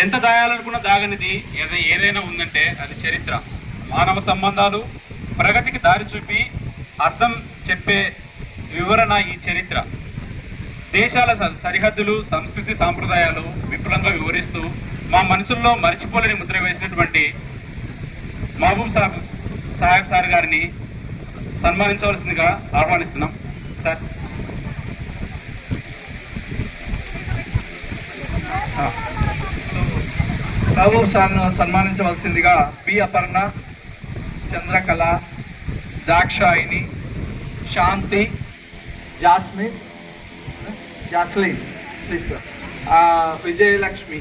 ఎంత దాయాలనుకున్న దాగనిది ఏదైనా ఉందంటే అది చరిత్ర. మానవ సంబంధాలు ప్రగతికి దారి చూపి అర్థం చెప్పే వివరణ ఈ చరిత్ర. దేశాల సరిహద్దులు, సంస్కృతి, సాంప్రదాయాలు విపులంగా వివరిస్తూ మా మనసుల్లో మర్చిపోలేని ముద్ర వేసినటువంటి మహబూబ్ సాహెబ్ సార్ గారిని సన్మానించవలసిందిగా ఆహ్వానిస్తున్నాం. సార్ మహబూబ్ సార్ను సన్మానించవలసిందిగా బి అపర్ణ, చంద్రకళ, దాక్షాయిని, శాంతి, జాస్మిన్, జాస్లిన్, విజయలక్ష్మి